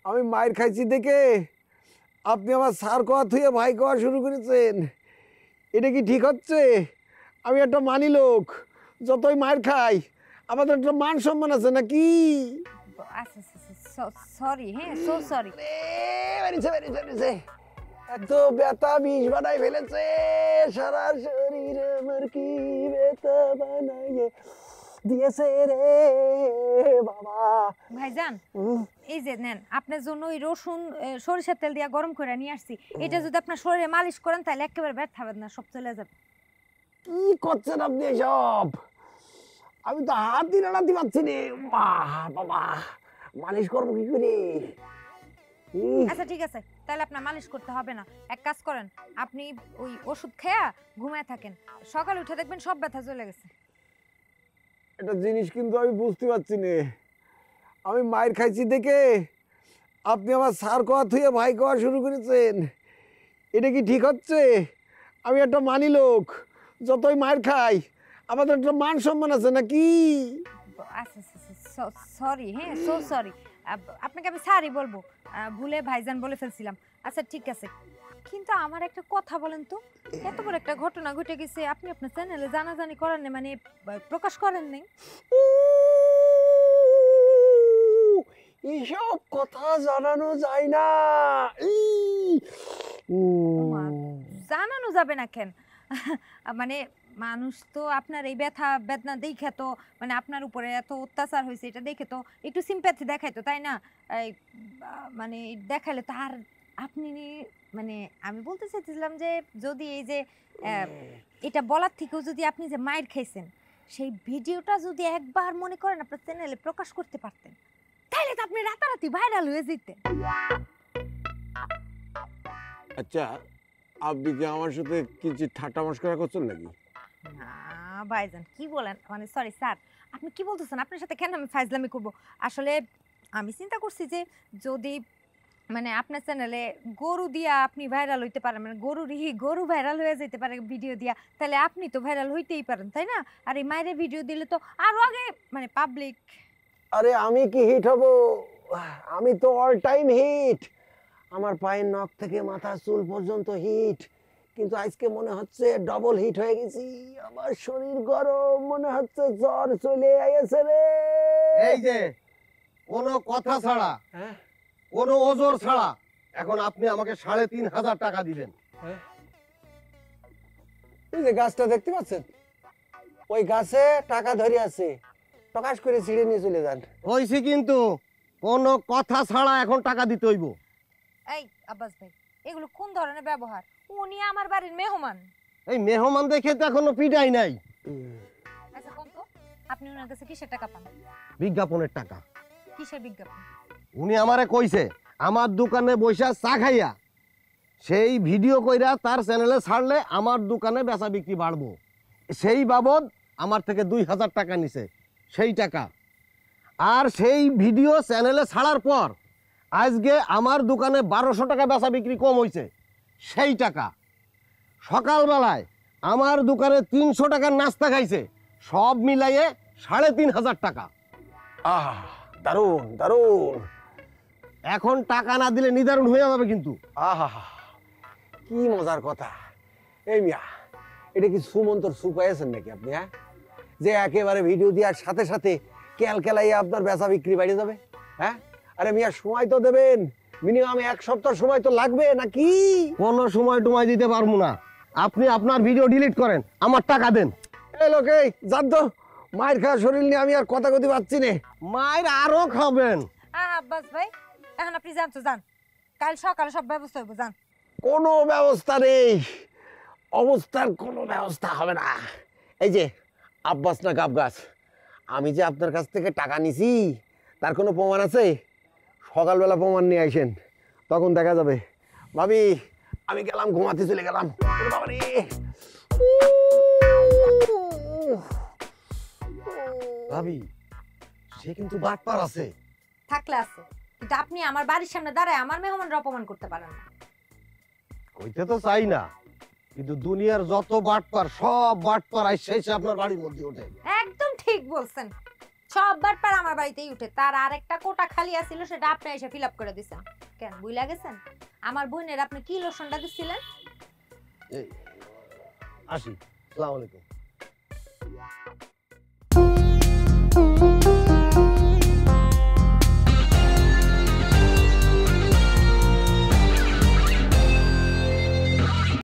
আমি মায়ের খাইছি দেখে আপনি আমার স্যার কোয়া থুয়ে ভাই কোয়া শুরু করেছেন। এটা কি ঠিক হচ্ছে? আমি একটা মানি লোক, যতই মায়ের খাই আমাদের একটা মান সম্মান আছে নাকি? আচ্ছা সরি, হ্যাঁ সো সরি। এত ব্যথা বিষ বানাই ফেলেছে সারা শরীর, আমার কি ব্যথা বানাইয়ে দিয়েছে রে বাবা। ভাইজান এই যে নেন, আপনার জন্য ওই রসুন সরিষার তেল দিয়া গরম করে নিয়ে আসছি। এটা যদি আপনার শরীরে মালিশ করেন তাহলে একেবারে ব্যথা হবে না, সব চলে যাবে। কি করছেন আপনি এসব? আমি তো হাত দিয়ে নাড়াতে পারছি না। বাবা মালিশ করবো কি করে? আচ্ছা ঠিক আছে, তাহলে আপনার মালিশ করতে হবে না। এক কাজ করেন, আপনি ওই ওষুধ খেয়া ঘুমায় থাকেন, সকালে উঠে দেখবেন সব ব্যথা চলে গেছে। একটা জিনিস কিন্তু আমি বুঝতে পারছি না। আমি মায়ের খাইছি দেখে আপনি আমার স্যার কোয়া থুয়ে ভাই কোয়া শুরু করেছেন। এটা কি ঠিক হচ্ছে? আমি একটা মানি লোক, যতই মায়ের খাই আমাদের একটা মান সম্মান আছে নাকি? আচ্ছা সরি, হ্যাঁ সো সরি। আপনাকে আমি সরি বলবো, ভুলে ভাইজান বলে ফেলছিলাম। আচ্ছা ঠিক আছে, কিন্তু আমার একটা কথা বলেন তো, এত বড় একটা ঘটনা ঘটে গেছে, আপনি আপনার চ্যানেলে জানাজানি করেন না, মানে প্রকাশ করেন নাই। এসব কথা জানানো যায় না। জানানো যাবে না কেন? মানে মানুষ তো আপনার এই ব্যথা বেদনা দেখে তো, মানে আপনার উপরে এত অত্যাচার হয়েছে এটা দেখে তো একটু সিম্প্যাথি দেখাইতো, তাই না? এই মানে দেখাইলে তো আর আপনি মানে আমি বলতে চাইছিলাম যে যদি এই যে এটা বলার থেকেও যদি আপনি যে মায়ের খাইছেন সেই ভিডিওটা যদি একবার মনে করেন আপনার চ্যানেলে প্রকাশ করতে পারতেন, তাহলে তো আপনি রাতারাতি ভাইরাল হয়ে যেতেন। আচ্ছা, আপনি কি আমার সাথে কিছু ঠাট্টা মশকরা করছেন নাকি? না ভাইজান কি বলেন, মানে সরি স্যার, আপনি কি বলতেছেন? আপনার সাথে কেন আমি ফাইজলামি করব? আসলে আমি চিন্তা করছি যে যদি মানে আপনার চ্যানেলে গরু দিয়া আপনি ভাইরাল হইতে পারেন, মানে গরু ভাইরাল হয়ে যেতে পারে ভিডিও দিয়া, তাহলে আপনি তো ভাইরাল হইতেই পারেন, তাই না? আর এই মায়ের ভিডিও দিলে তো আরো আগে মানে পাবলিক। আরে আমি কি হিট হব? আমি তো অল টাইম হিট। আমার পায়ের নখ থেকে মাথার চুল পর্যন্ত হিট, কিন্তু আজকে মনে হচ্ছে ডবল হিট হয়ে গেছি। আমার শরীর গরম, মনে হচ্ছে জ্বর চলে আইছে রে। এই যে কোনো কথা ছাড়া, কোনো ওজোর ছাড়া এখন আপনি আমাকে ৩,৫০০ টাকা দিবেন। এই যে গাছটা দেখতে পাচ্ছেন, ওই গাছে টাকা ধরে আছে, প্রকাশ করে ছিঁড়ে নিয়ে চলে যান। হইছে কিন্তু কোনো কথা ছাড়া এখন টাকা দিতে হইব। এই আব্বাস ভাই, এগুলো কোন ধরনের ব্যবহার? উনি আমার বাড়ির মেহমান। এই মেহমান দেখে তো এখনো পিটাই নাই। আচ্ছা কোন তো, আপনি ওনার কাছে কিসের টাকা পান? বিজ্ঞাপনের টাকা। কিসের বিজ্ঞাপন? উনি আমারে কইছে আমার দোকানে বইসা চা খাইয়া সেই ভিডিও কইরা তার চ্যানেলে ছাড়লে আমার দোকানে বেচা বিক্রি বাড়বো, সেই বাবদ আমার থেকে ২,০০০ টাকা নিছে। সেই টাকা আর সেই ভিডিও চ্যানেলে ছাড়ার পর আজকে আমার দোকানে ১২০০ টাকা বেচা বিক্রি কম হয়েছে। সেই টাকা সকালবেলায় আমার দোকানে ৩০০ টাকার নাস্তা খাইছে, সব মিলাইয়ে ৩,৫০০ টাকা। আহ, দারুণ দারুণ। এখন টাকা না দিলে নিদারুণ হয়ে যাবে কিন্তু। আহা, কি মজার কথা। এই মিয়া, এটা কি সুমন্তর সুপ পাইছেন নাকি আপনি? হ্যাঁ, যে একেবারে ভিডিও দেওয়ার সাথে সাথে ক্যালকেলাইয়ে আপনার বেচা বিক্রি বেড়ে যাবে। হ্যাঁ, আরে মিয়া সময় তো দেবেন, মিনিমাম ১ সপ্তাহ সময় তো লাগবে নাকি? কোনো সময় টুমাই দিতে পারবো না। আপনি আপনার ভিডিও ডিলিট করেন, আমার টাকা দেন। এই লোক, এই জান তো, মায়ের খাওয়া শরীর নিয়ে আমি আর কথা কইতে পারছি না। মায়ের আরো খাবেন। আব্বাস ভাই, এখন আপনি যান তো যান, কাল সকালে সব ব্যবস্থা হইব, যান। কোনো ব্যবস্থা নেই, অবস্থার কোনো ব্যবস্থা হবে না। এই যে আব্বাস না গাব গাছ, আমি যে আপনার কাছ থেকে টাকা নিছি তার কোনো প্রমাণ আছে? সকালবেলা প্রমাণ নিয়ে আসেন, তখন দেখা যাবে। ভাবি, আমি গেলাম, ঘুমাতে চলে গেলাম। ওরে বাবা রে। ভাবি, সে কিন্তু বাটপার আছে। থাকলে আছে, কিন্তু আপনি আমার বাড়ির সামনে দাঁড়ায় আমার মেহমানরা অপমান করতে পারেন না। কইতে তো চাই না, কিন্তু দুনিয়ার যত বাটপার সব বাটপার আইসে আপনার বাড়ির মধ্যে ওঠে। একদম ঠিক বলছেন। সব বাটপার আমার বাড়িতেই উঠে। তার আরেকটা কোটা খালি আছিল, সেটা আপনি এসে ফিল আপ করে দিছেন। কেন বুইলা গেছেন? আমার বোনের আপনি কি লোশনটা দিছিলেন? আসি, আসসালামু আলাইকুম।